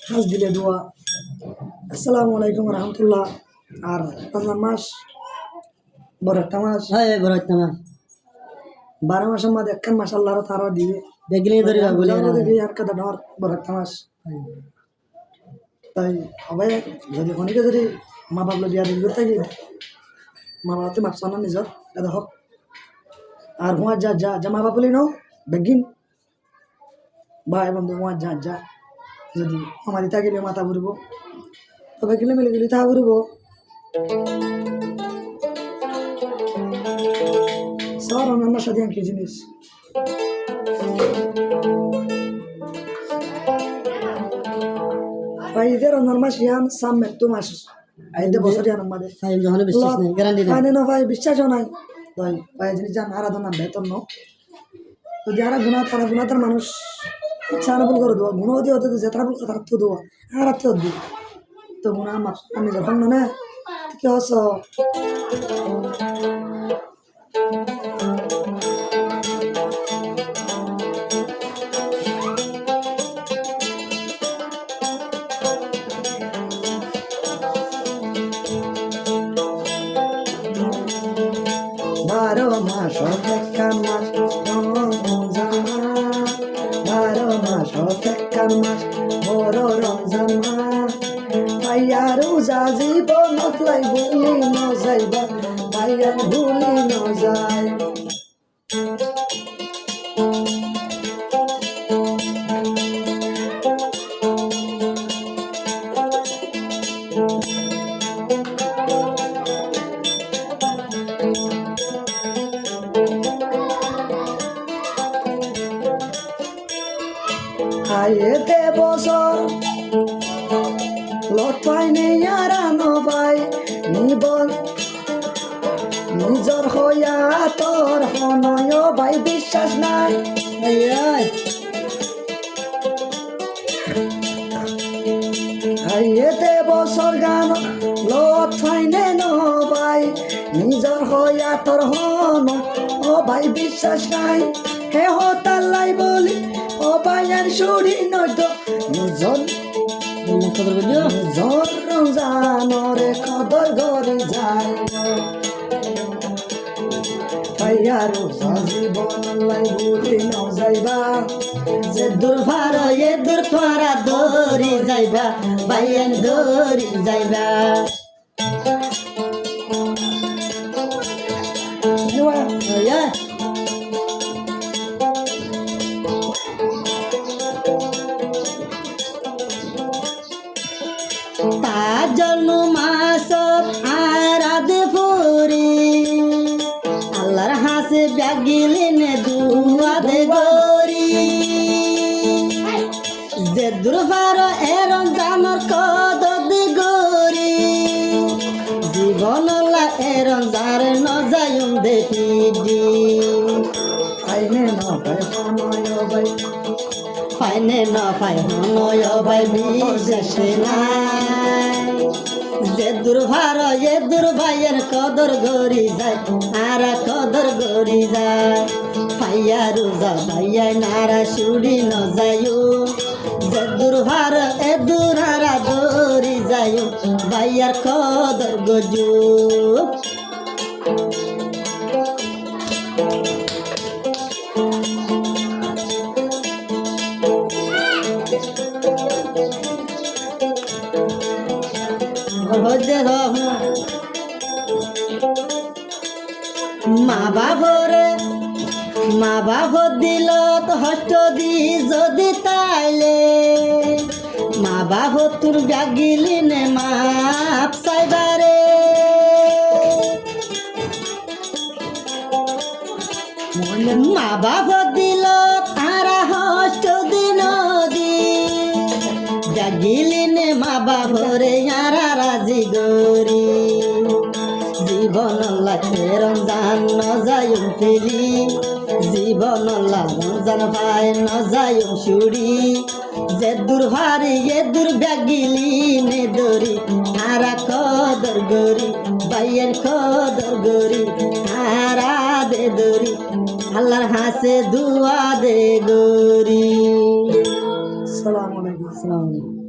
হাজ দিলে দোয়া। আসসালামু আলাইকুম রহমতুল্লাহ। আর রমজান মাস বড় একটা মাস, হয় বড় একটা মাস 12 মাসের মধ্যে একখান মাস আল্লাহর তারা দিয়ে দেখলে ধরে বলে দেখি আর কথা ডর বড় একটা মাস। তাই হবে যদি অনেকে যদি মা বাবলো দিয়া দিল থাকি মা বাবাতে মাপছ না নিজর এটা হোক। আর হুয়া যা যা যা মা বাপ বলি নাও বেগিন ভাই বন্ধু হুয়া যা যা যদি আমার ইতা গেলে মাথা ঘুরবো তবে গেলে মিলে গেলে তা ঘুরবো। স্যার অন্যান্য সাথে কি জিনিস ভাই ঈদের রমজান মাস ইয়ান সাম মেট্টু মাস আইতে বছর ইয়ান আমাদের ফাইল যখন বিশ্বাস নেই গ্যারান্টি নেই ফাইনে না ভাই বিশ্বাসও নাই। ভাই ভাই জিনিস জান আরাধনা বেতন ন তো যারা গুণা তারা গুণাতার মানুষ সারাবুল করে দেওয়া গুণ দিয়ে হতে যে তারা কথা তো দেওয়া আর তো দিই তো গুণা মাপ আমি যখন না কি হস বারো মাস একখান মাস রমজান মাস, 12 মাস একখান মাস বড় রমজান মাস। ভাইয়া রোজা জীবনত লাই ভুলি ন যাইবা ভাইয়া ভুলি ন যায়। আইতে বছর লত পাইনি আরানো ভাই নিবল নিজর হইয়া তোর হনয় ভাই বিশ্বাস নাই। আইতে বছর গান লত পাইনে ন ভাই নিজর হইয়া তোর হন ও ভাই বিশ্বাস নাই। হে হতাল্লাই বলি ও ভাইয়ার সুরি নয়ত নিজর নিজর রমজানরে কদর গরি যায়। ভাইয়া রোজা জীবন লাই ভুলি ন যাইবা যে দূর ভার এ দূর তোরা দৌড়ি যাইবা ভাইয়ান দৌড়ি যাইবা। তার জন্ম মাস আরাধ ফুরি আল্লাহর হাসে ব্যাগিলেন দুয়াদে গরি যে দুর্বার এরম জানর কদদ গরি জীবন এরম যার ন যায়ুম দেখি আইনে ন ভাই হনয় ভাই ফাইনে ন ফাই হনয় ভাই বিশ্বাস নাই। যে দুর্ভার এ দুর্ভাইয়ের কদর গরি যায় আর কদর গরি যায়। ফাইয়া রোজা ভাইয়া নারা সুড়ি ন যায়ু যে দুর্ভার এ দুরারা গরি যায়ু ভাইয়ার কদর গজু। মা বাপ দিল হষ্ট দি যদি তাইলে মা বাপ তোর ব্যাগিলি নে মাপ চাইবারে মা বাপ দিল তারা হষ্ট দিন দি ব্যাগিলি নে মা বাপরে আরা রাজি গরি জীবন লাগে রমজান ন যায়ুম ফেলি জীবন রমজান ভাই ন যায়ুম সুড়ি যে দুর্ভারি এ দুর্ব্যাগিলি নে দরি আরা কদর গরি ভাইয়ের কদর গরি আরা দে দরি আল্লাহর হাসে দুয়া দে গরি। আসসালামু আলাইকুম। আসসালামু আলাইকুম